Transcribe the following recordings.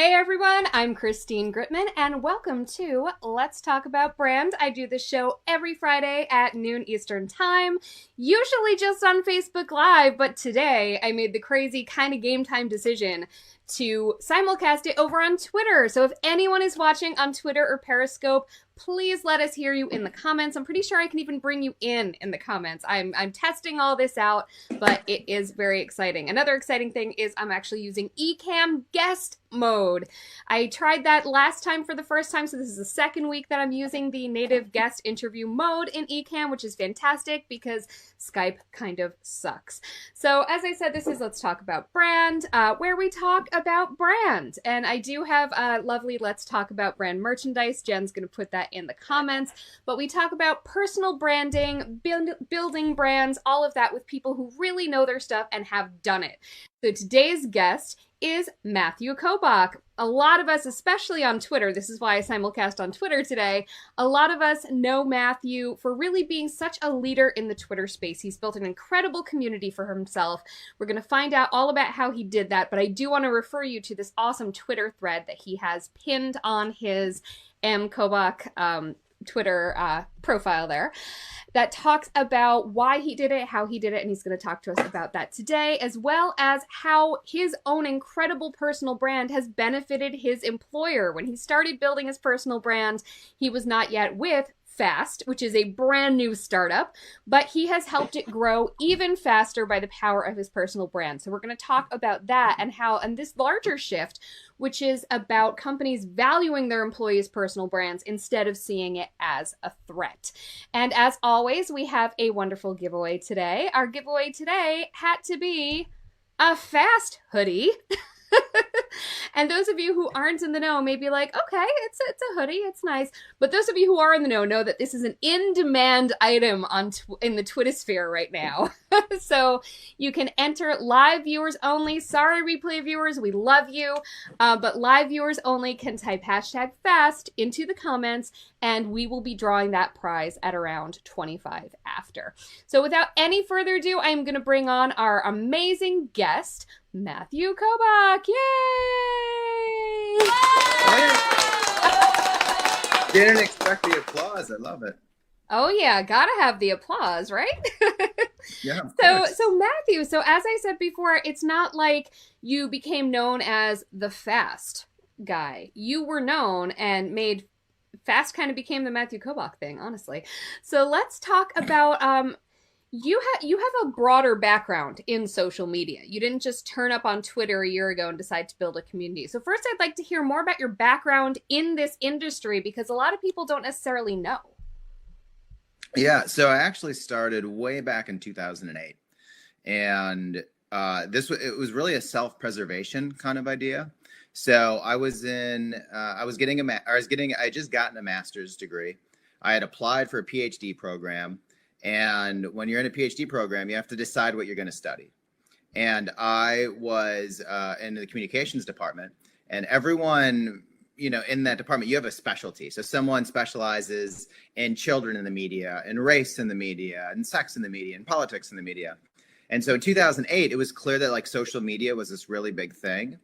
Hey everyone, I'm Christine Gritmon, and welcome to Let's Talk About Brand. I do this show every Friday at noon Eastern Time, usually just on Facebook Live, but today I made the crazy kind of game time decision to simulcast it over on Twitter. So if anyone is watching on Twitter or Periscope, please let us hear you in the comments. I'm pretty sure I can even bring you in the comments. I'm testing all this out, but it is very exciting. Another exciting thing is I'm actually using Ecamm guest mode. I tried that last time for the first time, so this is the second week that I'm using the native guest interview mode in Ecamm, which is fantastic because Skype kind of sucks. So as I said, this is Let's Talk About Brand, where we talk about brand. And I do have a lovely Let's Talk About Brand merchandise. Jen's going to put that in the comments. But we talk about personal branding, building brands, all of that with people who really know their stuff and have done it. So today's guest is Matthew Kobach. A lot of us, especially on Twitter, this is why I simulcast on Twitter today, a lot of us know Matthew for really being such a leader in the Twitter space. He's built an incredible community for himself. We're going to find out all about how he did that, but I do want to refer you to this awesome Twitter thread that he has pinned on his Kobach Twitter profile there that talks about why he did it, how he did it, and he's going to talk to us about that today, as well as how his own incredible personal brand has benefited his employer. When he started building his personal brand, he was not yet with Fast, which is a brand new startup, but he has helped it grow even faster by the power of his personal brand. So we're going to talk about that and this larger shift, which is about companies valuing their employees' personal brands instead of seeing it as a threat. And as always, we have a wonderful giveaway today. Our giveaway today had to be a Fast hoodie. And those of you who aren't in the know may be like, okay, it's a hoodie, it's nice. But those of you who are in the know that this is an in-demand item in the Twittersphere right now. So you can enter live viewers only. Sorry, replay viewers, we love you. But live viewers only can type #FAST into the comments, and we will be drawing that prize at around 25 after. So without any further ado, I'm going to bring on our amazing guest, Matthew Kobach. Yay! Didn't expect the applause. I love it. Oh yeah, gotta have the applause, right? Yeah. So Matthew, so as I said before, it's not like you became known as the Fast guy. You were known and made Fast kind of became the Matthew Kobach thing, honestly. So let's talk about you have a broader background in social media. You didn't just turn up on Twitter a year ago and decide to build a community. So first, I'd like to hear more about your background in this industry because a lot of people don't necessarily know. Yeah, so I actually started way back in 2008, and it was really a self-preservation kind of idea. So I just gotten a master's degree. I had applied for a PhD program. And when you're in a PhD program, you have to decide what you're going to study. And I was in the communications department, and everyone, in that department, you have a specialty. So someone specializes in children in the media, and race in the media, and sex in the media, and politics in the media. And so in 2008, it was clear that social media was this really big thing,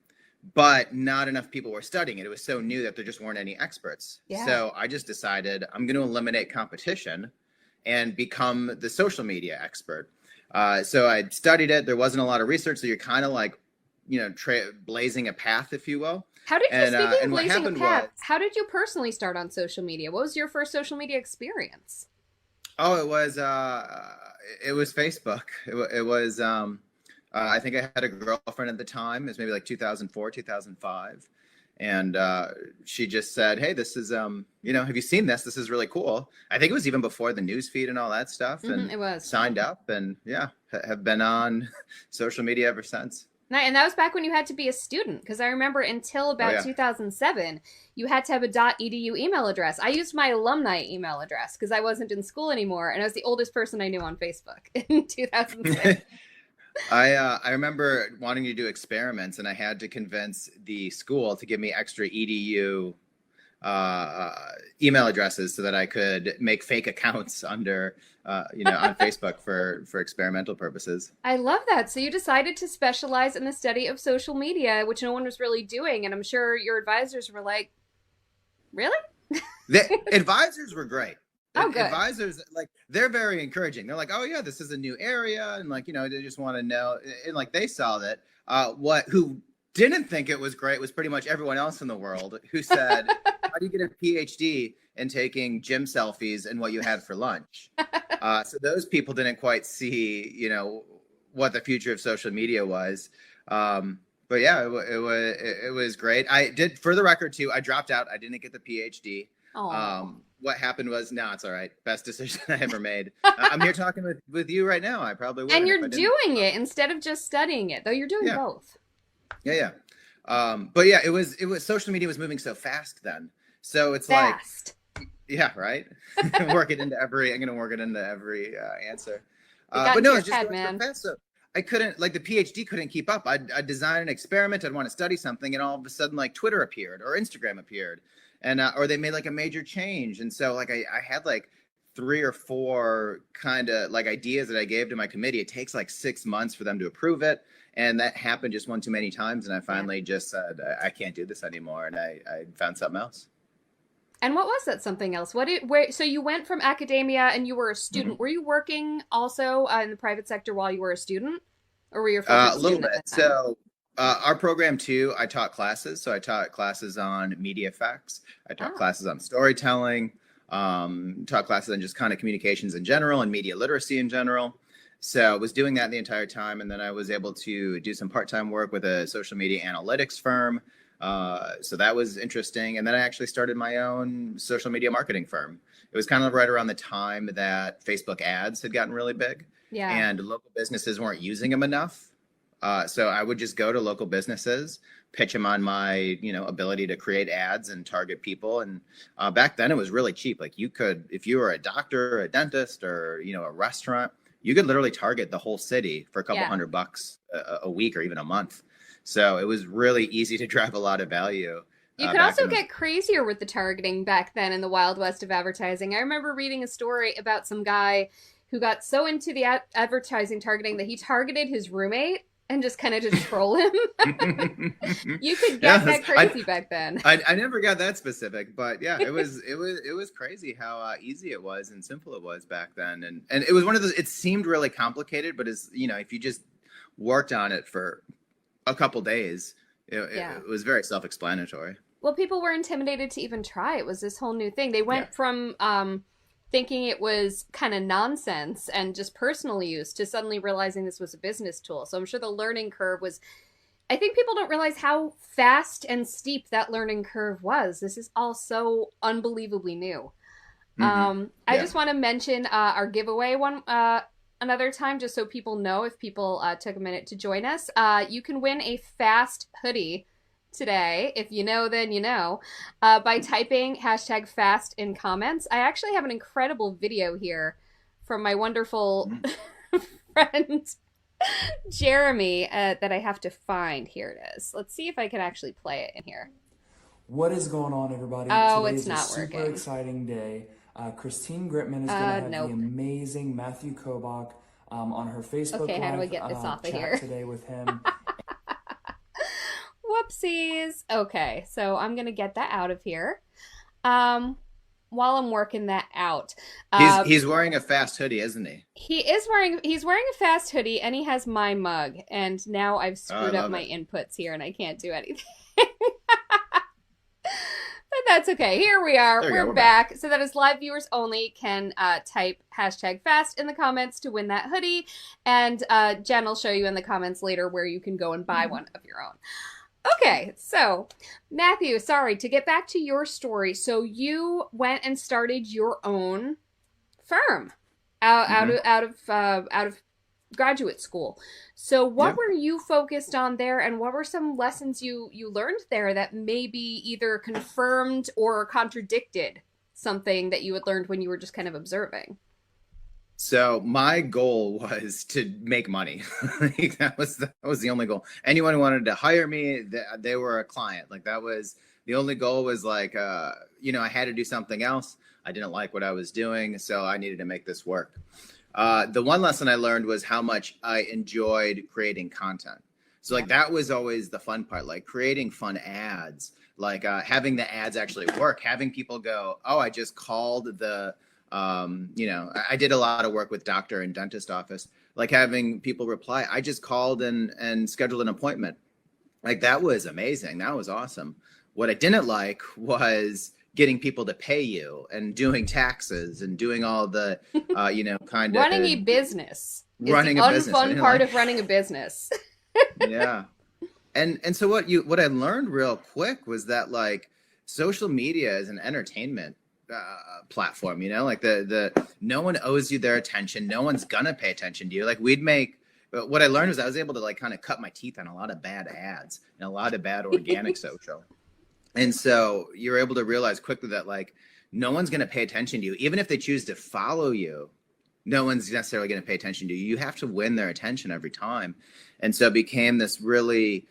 but not enough people were studying it. It was so new that there just weren't any experts. Yeah. So I just decided I'm going to eliminate competition and become the social media expert. So I studied it. There wasn't a lot of research. So you're kind of blazing a path, if you will. How did you, speaking of blazing a path, how did you personally start on social media? What was your first social media experience? Oh, it was Facebook. It was, I think I had a girlfriend at the time. It was maybe 2004, 2005. And she just said, hey, this is, have you seen this? This is really cool. I think it was even before the news feed and all that stuff. And it was. Signed up and have been on social media ever since. And that was back when you had to be a student, because I remember until about 2007, you had to have a .edu email address. I used my alumni email address because I wasn't in school anymore, and I was the oldest person I knew on Facebook in 2006. I remember wanting to do experiments, and I had to convince the school to give me extra EDU email addresses so that I could make fake accounts under, on Facebook for experimental purposes. I love that. So you decided to specialize in the study of social media, which no one was really doing. And I'm sure your advisors were like, really? The advisors were great. Oh, good. Advisors, like, they're very encouraging. They're like, oh yeah, this is a new area. And like, they just want to know. And like, they saw that. Who didn't think it was great was pretty much everyone else in the world who said, how do you get a PhD in taking gym selfies and what you had for lunch? So those people didn't quite see, what the future of social media was. But yeah, it was great. I did, for the record too, I dropped out. I didn't get the PhD. What happened was, no, it's all right. Best decision I ever made. I'm here talking with you right now. I probably would. And you're doing it instead of just studying it, though you're doing both. Yeah. But yeah, it was social media was moving so fast then. So it's fast. Yeah, right. I'm going to work it into every answer. But no, it's just so fast. So I couldn't, like, the PhD couldn't keep up. I'd design an experiment. I'd want to study something. And all of a sudden, like, Twitter appeared or Instagram appeared. And or they made like a major change. And so like I had like 3 or 4 kind of like ideas that I gave to my committee. It takes like 6 months for them to approve it. And that happened just one too many times. And I finally just said, I can't do this anymore. And I found something else. And what was that something else? So you went from academia and you were a student. Mm-hmm. Were you working also in the private sector while you were a student? Or were you a little bit. So our program too, I taught classes. So I taught classes on media effects. I taught classes on storytelling, taught classes on just kind of communications in general and media literacy in general. So I was doing that the entire time. And then I was able to do some part-time work with a social media analytics firm. So that was interesting. And then I actually started my own social media marketing firm. It was kind of right around the time that Facebook ads had gotten really big. Yeah. And local businesses weren't using them enough. So I would just go to local businesses, pitch them on my, ability to create ads and target people. And back then it was really cheap. Like you could, if you were a doctor, a dentist, or, a restaurant, you could literally target the whole city for a couple $100 a week or even a month. So it was really easy to drive a lot of value. You could also get crazier with the targeting back then in the Wild West of advertising. I remember reading a story about some guy who got so into the advertising targeting that he targeted his roommate and just kind of to troll him. You could get that crazy back then. I never got that specific, but yeah, it was crazy how easy it was and simple it was back then. And it was one of those, it seemed really complicated, but if you just worked on it for a couple days, it was very self-explanatory. Well, people were intimidated to even try. It was this whole new thing. They went from thinking it was kind of nonsense and just personal use to suddenly realizing this was a business tool. So I'm sure the learning curve was, I think people don't realize how fast and steep that learning curve was. This is all so unbelievably new. I just want to mention our giveaway another time, just so people know, if people took a minute to join us. You can win a FAST hoodie today. If you know, then you know, by typing #FAST in comments. I actually have an incredible video here from my wonderful friend Jeremy that I have to find. Here it is. Let's see if I can actually play it in here. What is going on, everybody? Oh, Today it's not is a super working. exciting day. Christine Gritmon is going to have the amazing Matthew Kobach on her Facebook Okay, how do I Live, get this off of chat here? today with him. Whoopsies. Okay, so I'm going to get that out of here. While I'm working that out. He's wearing a FAST hoodie, isn't he? He's wearing a FAST hoodie, and he has my mug. And now I've screwed up my inputs here, and I can't do anything. But that's okay. Here we are. We're back. So that is live viewers only can type #FAST in the comments to win that hoodie. And Jen will show you in the comments later where you can go and buy one of your own. Okay, so Matthew, sorry, to get back to your story. So you went and started your own firm out of graduate school. So what were you focused on there, and what were some lessons you learned there that maybe either confirmed or contradicted something that you had learned when you were just kind of observing? So my goal was to make money. That was the only goal. Anyone who wanted to hire me, they were a client. Like that was The only goal was like, I had to do something else. I didn't like what I was doing, so I needed to make this work. The one lesson I learned was how much I enjoyed creating content. So like that was always the fun part, like creating fun ads, like having the ads actually work, having people go, oh, I just called the, I did a lot of work with doctor and dentist office, like having people reply, I just called and scheduled an appointment. Like that was amazing. That was awesome. What I didn't like was getting people to pay you and doing taxes and doing all the, kind of running a business. Running a business. Unfun part of running a business. Yeah. And so what I learned real quick was that like social media is an entertainment platform, like the no one owes you their attention. No one's gonna pay attention to you. Like what I learned was I was able to like kind of cut my teeth on a lot of bad ads and a lot of bad organic social. And so you're able to realize quickly that like no one's going to pay attention to you. Even if they choose to follow you, no one's necessarily going to pay attention to you. You have to win their attention every time. And so it became this really,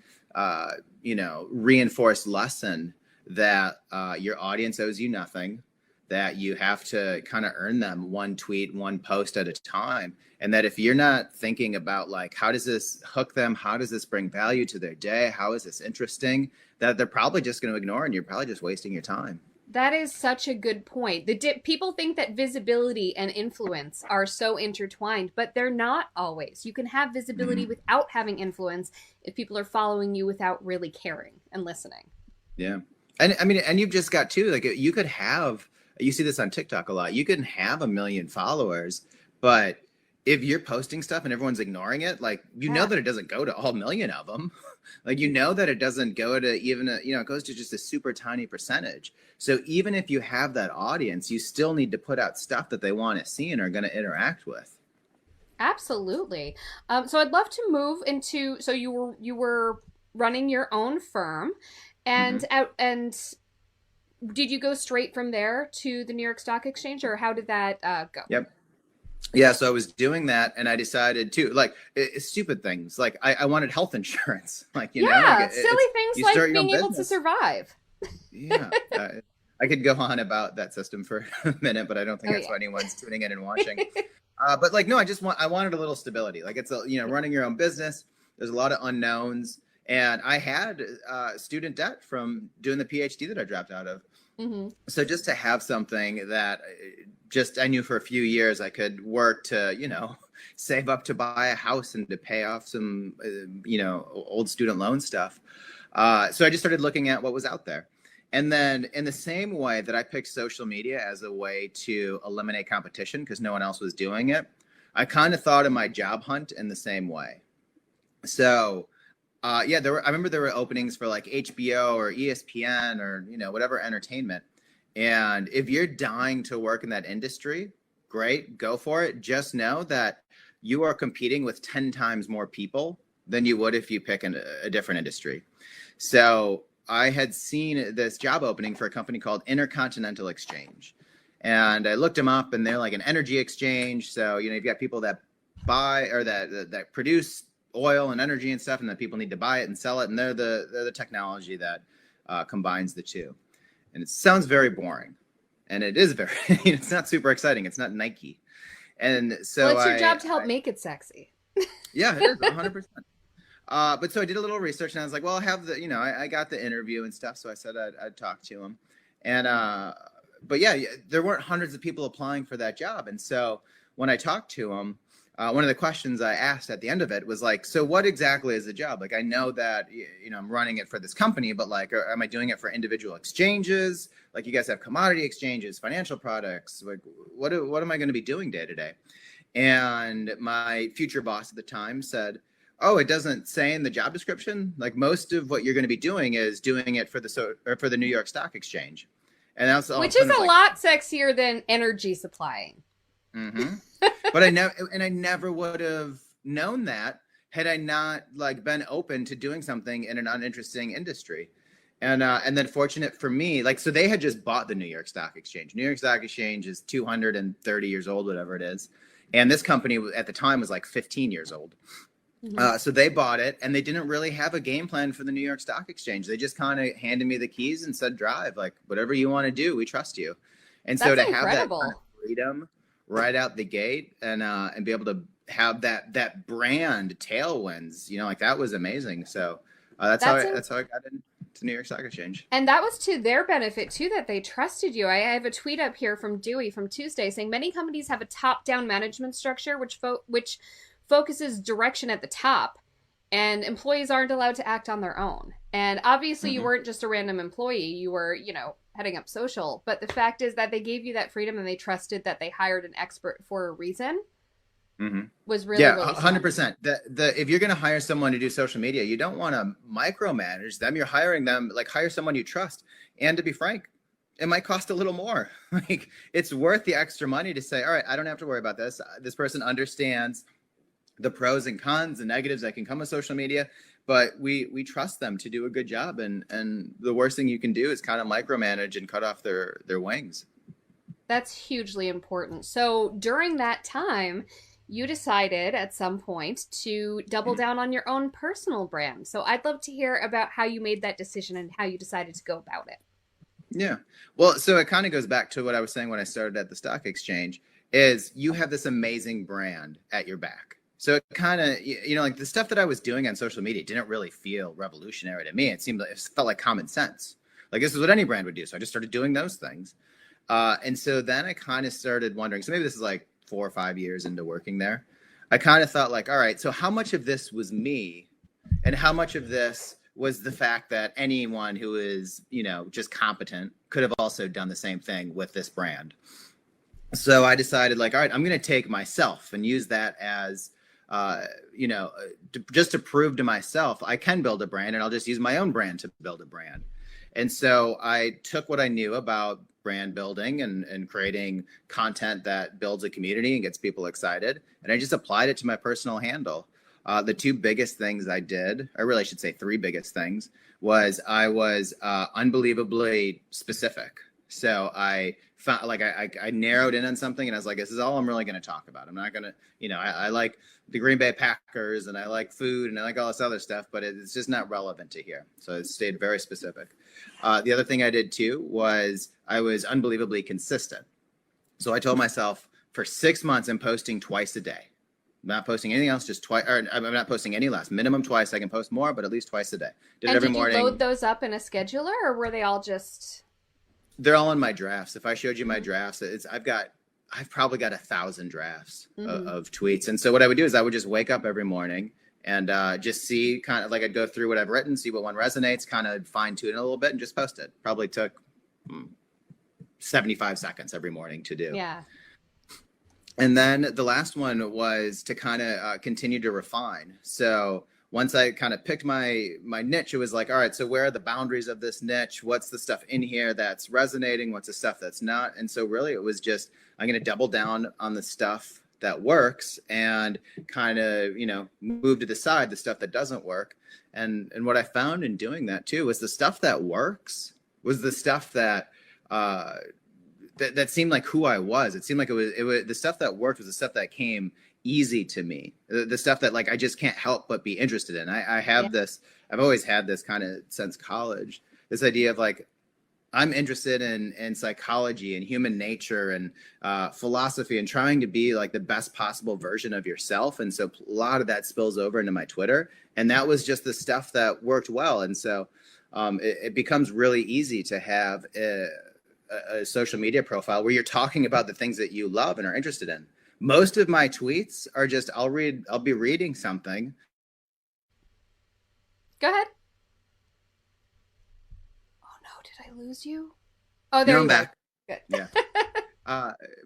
reinforced lesson that your audience owes you nothing, that you have to kind of earn them one tweet, one post at a time. And that if you're not thinking about like, how does this hook them? How does this bring value to their day? How is this interesting? That they're probably just going to ignore, and you're probably just wasting your time. That is such a good point. People think that visibility and influence are so intertwined, but they're not always. You can have visibility without having influence if people are following you without really caring and listening. Yeah. And I mean, and you've just got to, like, you could have, you see this on TikTok a lot, you can have 1 million followers, but if you're posting stuff and everyone's ignoring it, like, know that it doesn't go to all 1 million of them. Like, that it doesn't go to even, it goes to just a super tiny percentage. So even if you have that audience, you still need to put out stuff that they want to see and are going to interact with. Absolutely. So I'd love to move into, so you were running your own firm and did you go straight from there to the New York Stock Exchange, or how did that go? Yep. Yeah, so I was doing that, and I decided to, like, stupid things. Like, I wanted health insurance. Like, silly things like being able to survive. Yeah. I could go on about that system for a minute, but I don't think that's what anyone's tuning in and watching. But, like, no, I wanted a little stability. Like, it's, running your own business. There's a lot of unknowns. And I had student debt from doing the PhD that I dropped out of. Mm-hmm. So just to have something that I knew for a few years I could work to, save up to buy a house and to pay off some, old student loan stuff. So I just started looking at what was out there. And then in the same way that I picked social media as a way to eliminate competition because no one else was doing it, I kind of thought of my job hunt in the same way. So I remember there were openings for like HBO or ESPN or, whatever entertainment. And if you're dying to work in that industry, great, go for it. Just know that you are competing with 10 times more people than you would if you pick a different industry. So I had seen this job opening for a company called Intercontinental Exchange. And I looked them up, and they're like an energy exchange. So, you've got people that buy or that produce oil and energy and stuff, and that people need to buy it and sell it. And they're the technology that combines the two. And it sounds very boring, and it is very, it's not super exciting. It's not Nike. And so it's your job to help make it sexy. Yeah, it is 100%. But so I did a little research, and I was like, well, I have I got the interview and stuff. So I said I'd talk to him. And, but yeah, there weren't hundreds of people applying for that job. And so when I talked to him, one of the questions I asked at the end of it was like, so what exactly is the job? Like, I know that, I'm running it for this company, but like, am I doing it for individual exchanges? Like, you guys have commodity exchanges, financial products. Like, what am I going to be doing day to day? And my future boss at the time said, oh, it doesn't say in the job description. Like, most of what you're going to be doing is doing it for the New York Stock Exchange. And that's all. Which is a lot sexier than energy supplying. Mm-hmm. But I never would have known that had I not like been open to doing something in an uninteresting industry. And then fortunate for me, like, so they had just bought the New York Stock Exchange. New York Stock Exchange is 230 years old, whatever it is. And this company at the time was like 15 years old. So they bought it, and they didn't really have a game plan for the New York Stock Exchange. They just kind of handed me the keys and said, drive, like whatever you want to do, we trust you. And so That's to have that incredible. kind of freedom right out the gate and be able to have that brand tailwinds, like that was amazing. So that's how I got into New York Stock Exchange. And that was to their benefit too, that they trusted you. I have a tweet up here from Dewey from Tuesday saying many companies have a top-down management structure which focuses direction at the top, and employees aren't allowed to act on their own. And obviously you weren't just a random employee, you were, heading up social. But the fact is that they gave you that freedom and they trusted that they hired an expert for a reason. Was really, really 100%. If you're going to hire someone to do social media, you don't want to micromanage them. You're hiring them, like hire someone you trust. And to be frank, it might cost a little more. Like it's worth the extra money to say, all right, I don't have to worry about this. This person understands the pros and cons and negatives that can come with social media, but we trust them to do a good job. And the worst thing you can do is kind of micromanage and cut off their wings. That's hugely important. So during that time, you decided at some point to double down on your own personal brand. So I'd love to hear about how you made that decision and how you decided to go about it. Yeah. Well, so it kind of goes back to what I was saying when I started at the stock exchange is you have this amazing brand at your back. So it kind of, like the stuff that I was doing on social media didn't really feel revolutionary to me. It felt like common sense. Like this is what any brand would do. So I just started doing those things. And so then I kind of started wondering, so maybe this is like 4 or 5 years into working there. I kind of thought like, all right, so how much of this was me and how much of this was the fact that anyone who is, just competent could have also done the same thing with this brand. So I decided like, all right, I'm going to take myself and use that as, just to prove to myself I can build a brand, and I'll just use my own brand to build a brand. And so I took what I knew about brand building and creating content that builds a community and gets people excited, and I just applied it to my personal handle. The two biggest things I did, or really I should say 3 biggest things, was I was unbelievably specific. So I found like I narrowed in on something, and I was like, this is all I'm really going to talk about. I'm not going to, I like the Green Bay Packers and I like food and I like all this other stuff, but it's just not relevant to here. So it stayed very specific. The other thing I did too was I was unbelievably consistent. So I told myself for 6 months, I'm posting twice a day. I'm not posting anything else, just twice, or I'm not posting any less. Minimum twice. I can post more, but at least twice a day. Did it every morning. Did you load those up in a scheduler, or were they all just? They're all in my drafts. If I showed you my drafts, I've probably got 1,000 drafts of tweets. And so what I would do is I would just wake up every morning and just see kind of like I'd go through what I've written, see what one resonates, kind of fine tune it a little bit and just post it. Probably took 75 seconds every morning to do. Yeah. And then the last one was to kind of continue to refine. So once I kind of picked my niche, it was like, all right, so where are the boundaries of this niche? What's the stuff in here that's resonating? What's the stuff that's not? And so really it was just, I'm going to double down on the stuff that works and kind of, move to the side, the stuff that doesn't work. And what I found in doing that too, was the stuff that works was the stuff that seemed like who I was. It seemed like it was the stuff that worked was the stuff that came easy to me, the stuff that like I just can't help but be interested in. I have this, I've always had this kind of since college, this idea of like I'm interested in psychology and human nature and philosophy and trying to be like the best possible version of yourself. And so a lot of that spills over into my Twitter, and that was just the stuff that worked well. And so it becomes really easy to have a social media profile where you're talking about the things that you love and are interested in. Most of my tweets are just, I'll be reading something. Go ahead. Oh no, did I lose you? Oh, there you I'm go. Back. Good. Yeah.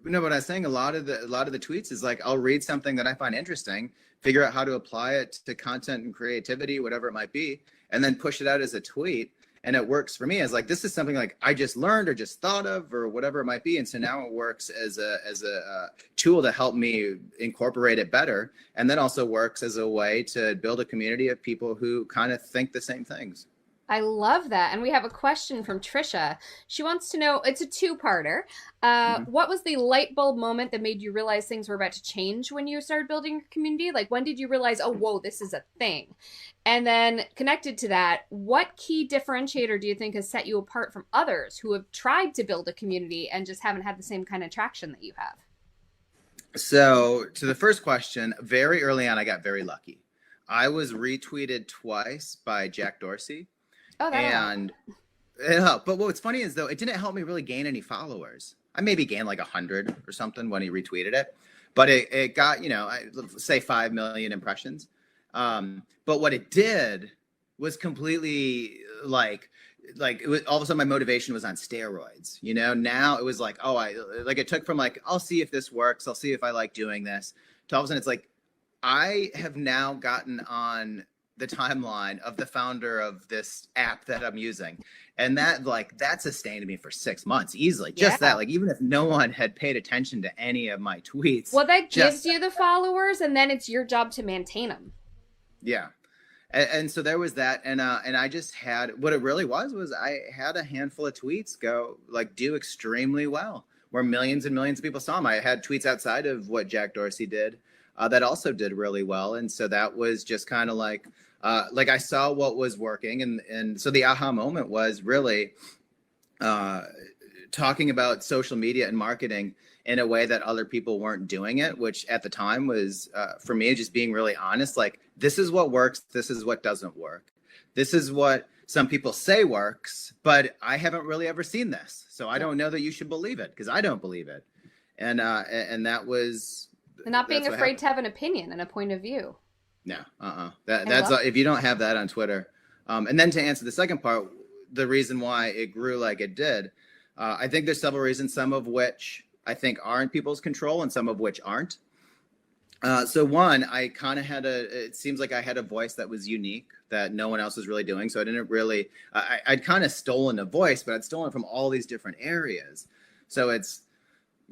No, but I was saying a lot of the tweets is like, I'll read something that I find interesting, figure out how to apply it to content and creativity, whatever it might be, and then push it out as a tweet. And it works for me as like, this is something like I just learned or just thought of or whatever it might be. And so now it works as a tool to help me incorporate it better. And then also works as a way to build a community of people who kind of think the same things. I love that. And we have a question from Trisha. She wants to know, it's a two-parter. What was the light bulb moment that made you realize things were about to change when you started building your community? Like, when did you realize, oh, whoa, this is a thing? And then connected to that, what key differentiator do you think has set you apart from others who have tried to build a community and just haven't had the same kind of traction that you have? So to the first question, very early on, I got very lucky. I was retweeted twice by Jack Dorsey. Oh, that and it helped. But what's funny is, though, it didn't help me really gain any followers. I maybe gained like 100 or something when he retweeted it. But it got, say 5 million impressions. But what it did was completely like it was, all of a sudden my motivation was on steroids. Now it was like, it took from like, I'll see if this works. I'll see if I like doing this, to all of a sudden it's like, I have now gotten on the timeline of the founder of this app that I'm using. And that sustained me for 6 months easily. Just that, like, even if no one had paid attention to any of my tweets. Well, that gives you the followers, and then it's your job to maintain them. Yeah. And so there was that. And I just had, what it really was I had a handful of tweets do extremely well, where millions and millions of people saw them. I had tweets outside of what Jack Dorsey did that also did really well. And so that was just kind of like I saw what was working. And so the aha moment was really talking about social media and marketing in a way that other people weren't doing it, which at the time was, for me, just being really honest, like, this is what works. This is what doesn't work. This is what some people say works, but I haven't really ever seen this. So I don't know that you should believe it, because I don't believe it. And that was... And not being afraid to have an opinion and a point of view. No, that's if you don't have that on Twitter. And then to answer the second part, the reason why it grew like it did, I think there's several reasons, some of which I think are in people's control and some of which aren't. So one, I kind of it seems like I had a voice that was unique that no one else was really doing. So I didn't really, I'd kind of stolen a voice, but I'd stolen from all these different areas. So it's,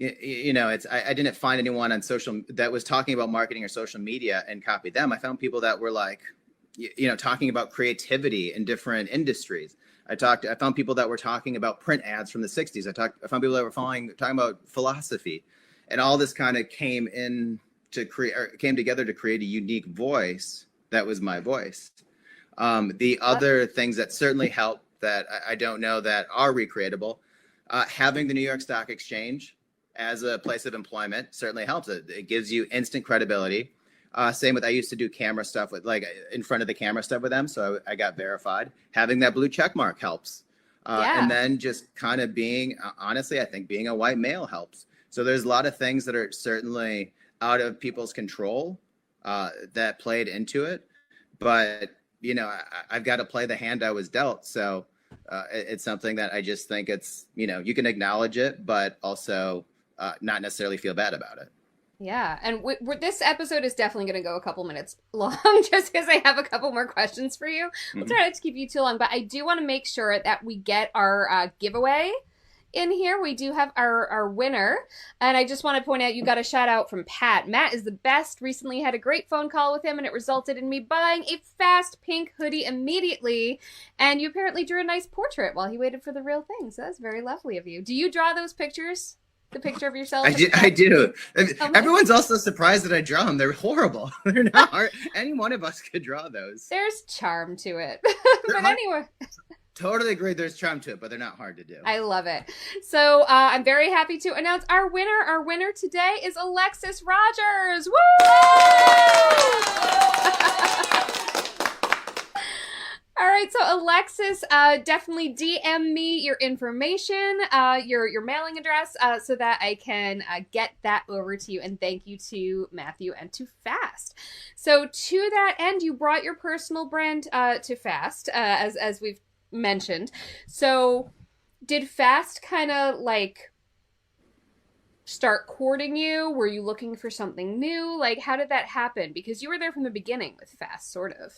I didn't find anyone on social that was talking about marketing or social media and copied them. I found people that were like, talking about creativity in different industries. I found people that were talking about print ads from the 60s. I found people that were talking about philosophy, and all this kind of came together to create a unique voice that was my voice. The other things that certainly helped that I don't know that are recreatable, having the New York Stock Exchange as a place of employment certainly helps. It gives you instant credibility. Same with, I used to do camera stuff with, like, in front of the camera stuff with them. So I got verified. Having that blue check mark helps. And then just kind of being, honestly, I think being a white male helps. So there's a lot of things that are certainly out of people's control that played into it. But, I've got to play the hand I was dealt. So it's something that I just think it's, you can acknowledge it, but also not necessarily feel bad about it. Yeah, and this episode is definitely going to go a couple minutes long just because I have a couple more questions for you. We'll try not to keep you too long, but I do want to make sure that we get our giveaway in here. We do have our winner, and I just want to point out you got a shout out from Pat. Matt is the best. Recently had a great phone call with him, and it resulted in me buying a fast pink hoodie immediately, and you apparently drew a nice portrait while he waited for the real thing, so that's very lovely of you. Do you draw those pictures? The picture of yourself? I do. Everyone's also surprised that I draw them. They're horrible. They're not hard. Any one of us could draw those. There's charm to it. But anyway. Totally agree. There's charm to it, but they're not hard to do. I love it. So I'm very happy to announce our winner. Our winner today is Alexis Rogers. Woo! All right, so Alexis, definitely DM me your information, your mailing address, so that I can get that over to you. And thank you to Matthew and to Fast. So to that end, you brought your personal brand to Fast, as we've mentioned. So did Fast kind of like start courting you? Were you looking for something new? Like, how did that happen? Because you were there from the beginning with Fast, sort of.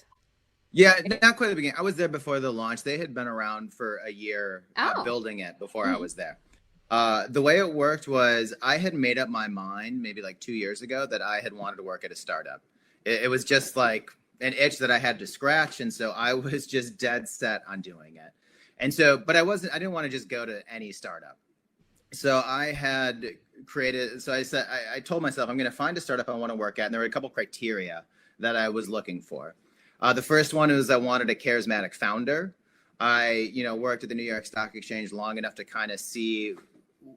Yeah, not quite the beginning. I was there before the launch. They had been around for a year building it before I was there. The way it worked was I had made up my mind maybe like 2 years ago that I had wanted to work at a startup. It was just like an itch that I had to scratch. And so I was just dead set on doing it. And so, but I didn't want to just go to any startup. So I had created, so I told myself, I'm going to find a startup I want to work at. And there were a couple criteria that I was looking for. The first one is I wanted a charismatic founder. I, worked at the New York Stock Exchange long enough to kind of see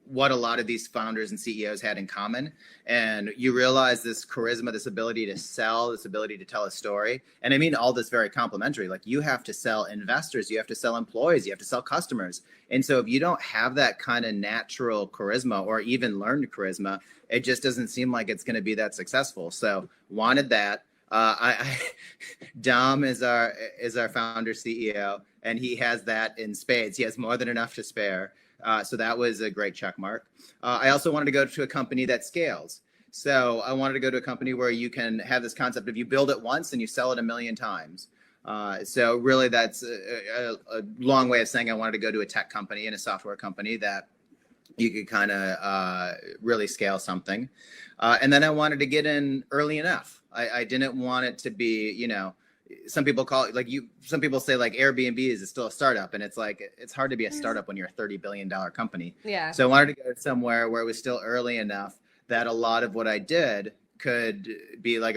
what a lot of these founders and CEOs had in common. And you realize this charisma, this ability to sell, this ability to tell a story. And I mean, all this very complimentary. Like, you have to sell investors, you have to sell employees, you have to sell customers. And so if you don't have that kind of natural charisma or even learned charisma, it just doesn't seem like it's going to be that successful. So wanted that. Dom is our founder CEO, and he has that in spades. He has more than enough to spare. So that was a great check mark. I also wanted to go to a company that scales. So I wanted to go to a company where you can have this concept of you build it once and you sell it 1 million times. So really that's a long way of saying I wanted to go to a tech company and a software company that you could kind of really scale something. And then I wanted to get in early enough. I didn't want it to be, some people call it some people say like Airbnb is still a startup, and it's like, it's hard to be a startup when you're a $30 billion company. Yeah. So I wanted to go somewhere where it was still early enough that a lot of what I did could be have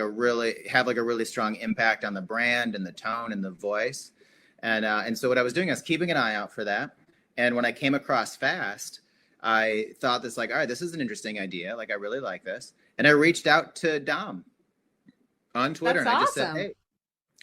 a really strong impact on the brand and the tone and the voice. And so what I was doing, I was keeping an eye out for that. And when I came across Fast, I thought this all right, this is an interesting idea. Like, I really like this. And I reached out to Dom on Twitter. That's and I just awesome. said,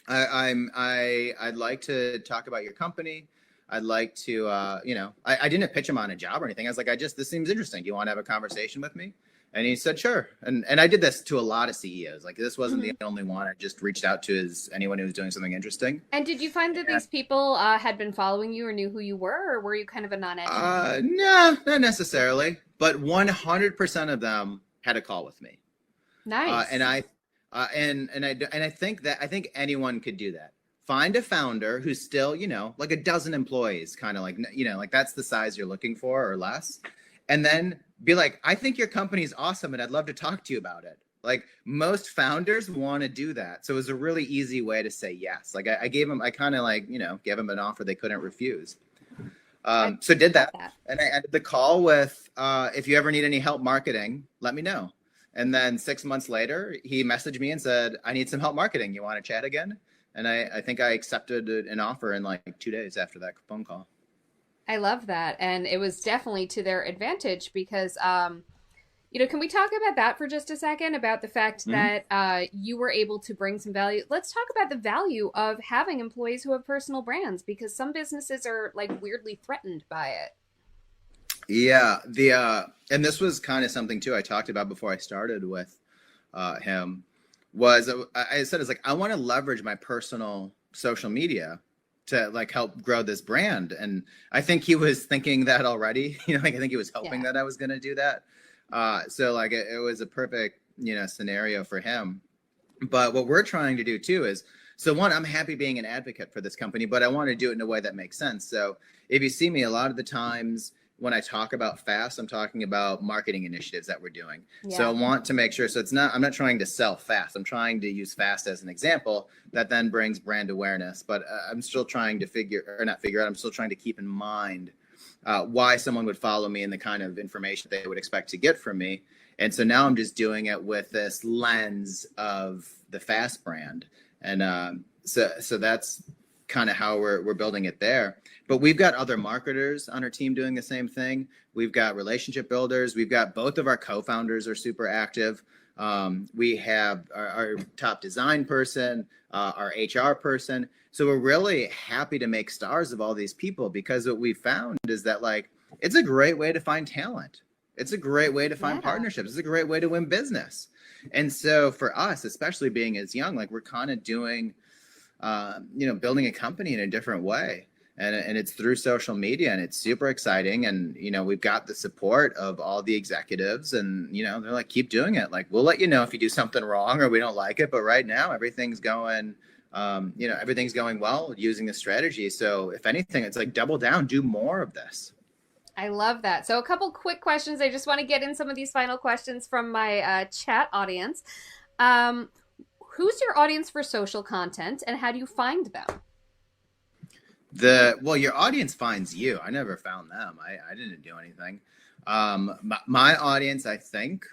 hey, I'd like to talk about your company. I'd like to, I didn't pitch him on a job or anything. I was like, this seems interesting. Do you want to have a conversation with me? And he said, sure. And I did this to a lot of CEOs. Like, this wasn't the only one. I just reached out to anyone who was doing something interesting. And did you find that these people had been following you or knew who you were, or were you kind of a non-entity? No, not necessarily. But 100% of them had a call with me. Nice. And I think anyone could do that. Find a founder who's still, like a dozen employees, kind of like, like that's the size you're looking for or less. And then be like, I think your company's awesome and I'd love to talk to you about it. Like, most founders want to do that. So it was a really easy way to say yes. Like, I gave them an offer they couldn't refuse. So did that. And I ended the call with, if you ever need any help marketing, let me know. And then 6 months later, he messaged me and said, I need some help marketing. You want to chat again? And I think I accepted an offer in like 2 days after that phone call. I love that. And it was definitely to their advantage because, can we talk about that for just a second? About the fact that you were able to bring some value. Let's talk about the value of having employees who have personal brands, because some businesses are like weirdly threatened by it. Yeah, and this was kind of something too I talked about before I started with him. I said, it's like, I want to leverage my personal social media to like help grow this brand. And I think he was thinking that already. I think he was hoping that I was going to do that. So like it was a perfect scenario for him. But what we're trying to do too is, so one, I'm happy being an advocate for this company, but I want to do it in a way that makes sense. So if you see me a lot of the times when I talk about Fast, I'm talking about marketing initiatives that we're doing. Yeah. So I want to make sure, I'm not trying to sell Fast. I'm trying to use Fast as an example that then brings brand awareness. But I'm still trying to I'm still trying to keep in mind why someone would follow me and the kind of information they would expect to get from me. And so now I'm just doing it with this lens of the Fast brand. And so that's kind of how we're building it there. But we've got other marketers on our team doing the same thing. We've got relationship builders. We've got both of our co-founders are super active. We have our top design person, our HR person. So we're really happy to make stars of all these people, because what we found is that like, it's a great way to find talent. It's a great way to find partnerships. It's a great way to win business. And so for us, especially being as young, like we're kind of doing, building a company in a different way. And it's through social media, and it's super exciting. And, we've got the support of all the executives, and, they're like, keep doing it. Like, we'll let you know if you do something wrong or we don't like it. But right now, everything's going, everything's going well using the strategy. So if anything, it's like double down, do more of this. I love that. So a couple quick questions. I just want to get in some of these final questions from my chat audience. who's your audience for social content and how do you find them? Well, your audience finds you. I never found them. I didn't do anything. My audience, I think,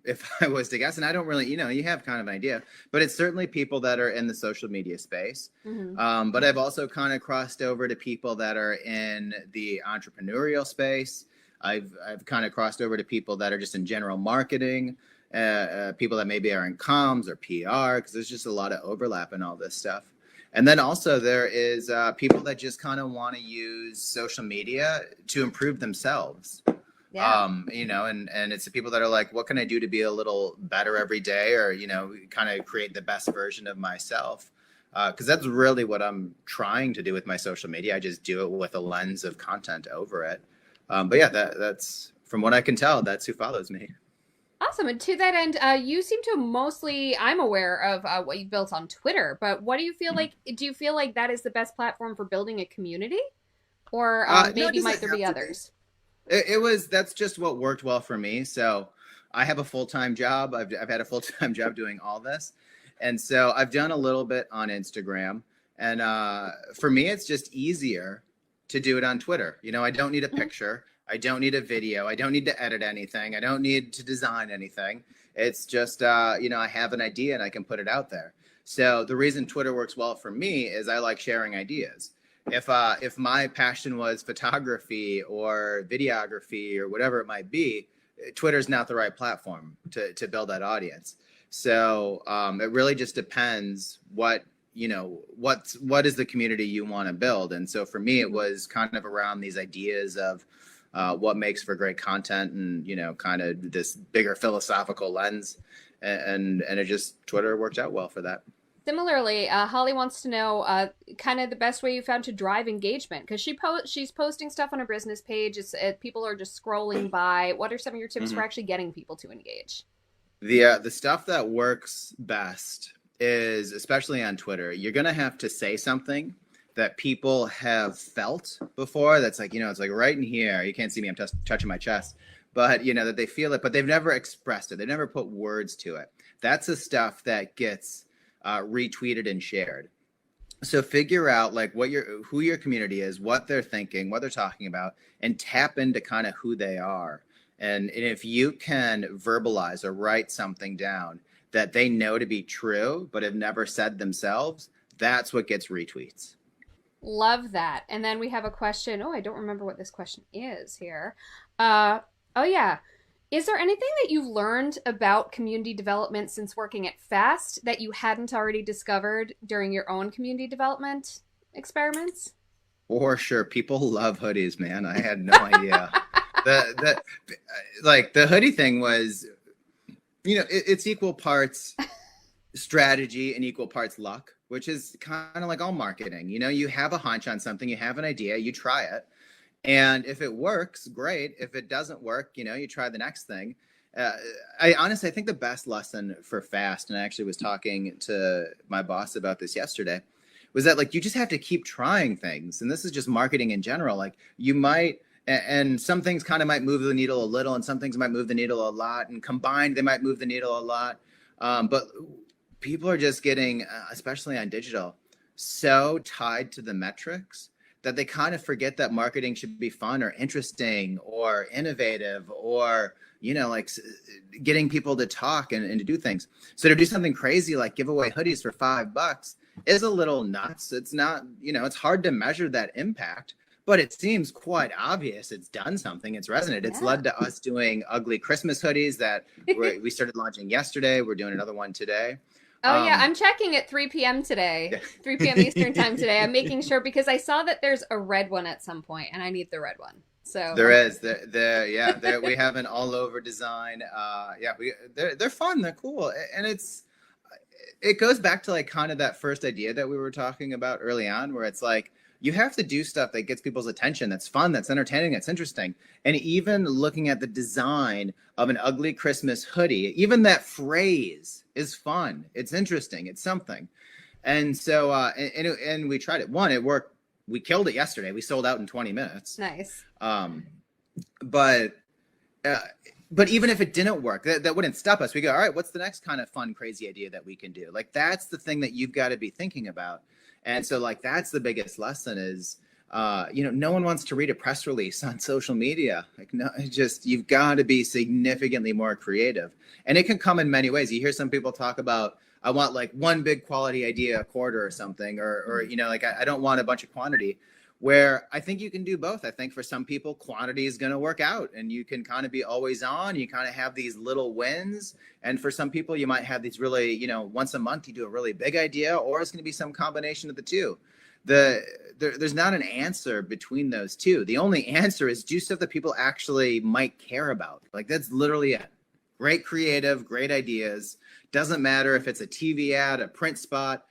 if I was to guess, and I don't really, you have kind of an idea, but it's certainly people that are in the social media space. But I've also kind of crossed over to people that are in the entrepreneurial space. I've kind of crossed over to people that are just in general marketing, people that maybe are in comms or PR, because there's just a lot of overlap in all this stuff. And then also there is people that just kind of want to use social media to improve themselves. Yeah. And it's the people that are like, what can I do to be a little better every day, or, kind of create the best version of myself? Because that's really what I'm trying to do with my social media. I just do it with a lens of content over it. But yeah, that's from what I can tell, that's who follows me. Awesome. And to that end, you seem to mostly, I'm aware of what you built on Twitter, but what do you feel like? Do you feel like that is the best platform for building a community? Or maybe might there be others? That's just what worked well for me. So I have a full-time job. I've had a full-time job doing all this. And so I've done a little bit on Instagram. And for me, it's just easier to do it on Twitter. I don't need a picture. I don't need a video. I don't need to edit anything. I don't need to design anything. It's just, I have an idea and I can put it out there. So the reason Twitter works well for me is I like sharing ideas. If my passion was photography or videography or whatever it might be, Twitter's not the right platform to build that audience. So it really just depends what is the community you want to build. And so for me, it was kind of around these ideas of what makes for great content and, kind of this bigger philosophical lens. And it just, Twitter worked out well for that. Similarly, Holly wants to know kind of the best way you found to drive engagement, because she's posting stuff on her business page. People are just scrolling by. What are some of your tips for actually getting people to engage? The stuff that works best is, especially on Twitter, you're going to have to say something that people have felt before. That's like, it's like right in here. You can't see me. I'm touching my chest. But, that they feel it, but they've never expressed it. They've never put words to it. That's the stuff that gets retweeted and shared. So figure out like who your community is, what they're thinking, what they're talking about, and tap into kind of who they are. And if you can verbalize or write something down that they know to be true, but have never said themselves, that's what gets retweets. Love that. And then we have a question. Oh, I don't remember what this question is here. Oh yeah. Is there anything that you've learned about community development since working at Fast that you hadn't already discovered during your own community development experiments? For sure. People love hoodies, man. I had no idea. The hoodie thing was, it's equal parts strategy and equal parts luck, which is kind of like all marketing. You have a hunch on something, you have an idea, you try it. And if it works, great. If it doesn't work, you try the next thing. I think the best lesson for Fast, and I actually was talking to my boss about this yesterday, was that like you just have to keep trying things. And this is just marketing in general. Like you might, and some things kind of might move the needle a little, and some things might move the needle a lot. And combined, they might move the needle a lot. But people are just getting, especially on digital, so tied to the metrics that they kind of forget that marketing should be fun or interesting or innovative or, like getting people to talk and to do things. So to do something crazy like give away hoodies for $5 is a little nuts. It's not, it's hard to measure that impact, but it seems quite obvious. It's done something. It's resonated. Yeah. It's led to us doing ugly Christmas hoodies that we started launching yesterday. We're doing another one today. Oh, yeah. I'm checking at 3 p.m. today, yeah. 3 p.m. Eastern time today. I'm making sure because I saw that there's a red one at some point and I need the red one. So there is. We have an all over design. They're fun. They're cool. And it goes back to like kind of that first idea that we were talking about early on, where it's like, you have to do stuff that gets people's attention, that's fun, that's entertaining, that's interesting. And even looking at the design of an ugly Christmas hoodie, even that phrase is fun. It's interesting. It's something. And so, and we tried it. One, it worked. We killed it yesterday. We sold out in 20 minutes. Nice. But but even if it didn't work, that wouldn't stop us. We go, all right, what's the next kind of fun, crazy idea that we can do? Like, that's the thing that you've got to be thinking about. And so, like, that's the biggest lesson is, no one wants to read a press release on social media. Like, no, you've got to be significantly more creative. And it can come in many ways. You hear some people talk about, I want like one big quality idea a quarter or something, or like, I don't want a bunch of quantity. Where I think you can do both. I think for some people, quantity is going to work out and you can kind of be always on. You kind of have these little wins. And for some people, you might have these really, once a month, you do a really big idea, or it's going to be some combination of the two. There's not an answer between those two. The only answer is do stuff that people actually might care about. Like, that's literally it. Great creative, great ideas. Doesn't matter if it's a TV ad, a print spot,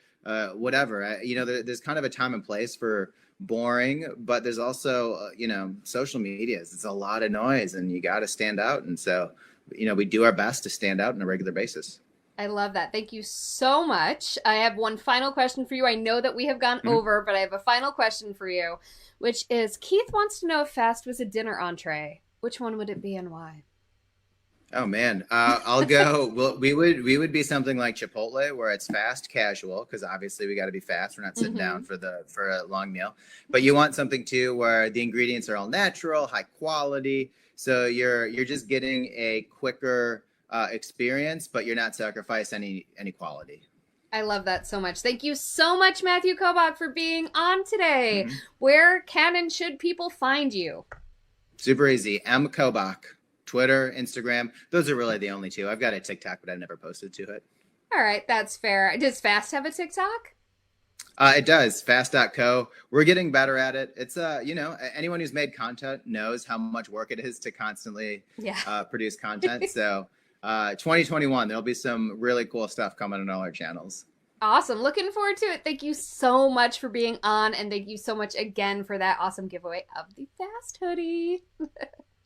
whatever. There's kind of a time and place for boring, but there's also social media. It's a lot of noise and you got to stand out. And so we do our best to stand out on a regular basis. I love that. Thank you so much. I have one final question for you. I know that we have gone over, but I have a final question for you, which is Keith wants to know if fast was a dinner entree. Which one would it be and why? Oh man, I'll go. Well, we would be something like Chipotle, where it's fast casual, because obviously we got to be fast. We're not sitting down for a long meal. But you want something too where the ingredients are all natural, high quality. So you're just getting a quicker experience, but you're not sacrificing any quality. I love that so much. Thank you so much, Matthew Kobach, for being on today. Where can and should people find you? Super easy. M. Kobach. Twitter, Instagram. Those are really the only two. I've got a TikTok, but I've never posted to it. All right, that's fair. Does Fast have a TikTok? It does. Fast.co. We're getting better at it. It's, anyone who's made content knows how much work it is to constantly produce content. So 2021, there'll be some really cool stuff coming on all our channels. Awesome. Looking forward to it. Thank you so much for being on. And thank you so much again for that awesome giveaway of the Fast hoodie.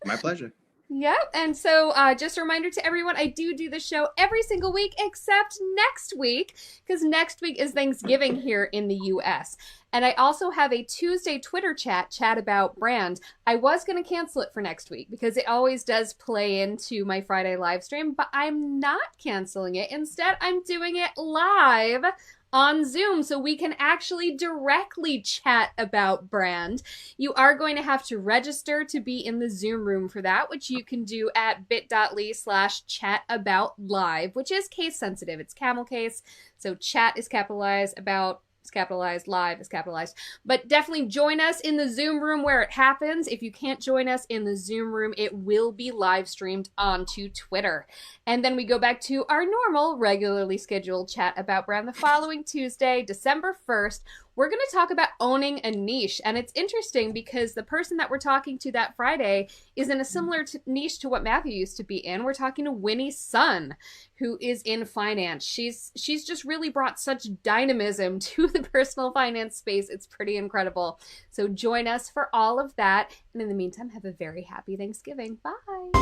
My pleasure. Yep. And so just a reminder to everyone, I do the show every single week except next week, because next week is Thanksgiving here in the U.S. And I also have a Tuesday Twitter chat about brand. I was going to cancel it for next week because it always does play into my Friday live stream, but I'm not canceling it. Instead, I'm doing it live on Zoom so we can actually directly chat about brand. You are going to have to register to be in the Zoom room for that, which you can do at bit.ly/chataboutlive, which is case sensitive. It's camel case. So chat is capitalized, about is capitalized, live is capitalized. But definitely join us in the Zoom room where it happens. If you can't join us in the Zoom room, it will be live streamed onto Twitter. And then we go back to our normal, regularly scheduled chat about brand the following Tuesday, December 1st. We're going to talk about owning a niche. And it's interesting because the person that we're talking to that Friday is in a similar niche to what Matthew used to be in. We're talking to Winnie Sun, who is in finance. She's just really brought such dynamism to the personal finance space. It's pretty incredible. So join us for all of that. And in the meantime, have a very happy Thanksgiving. Bye.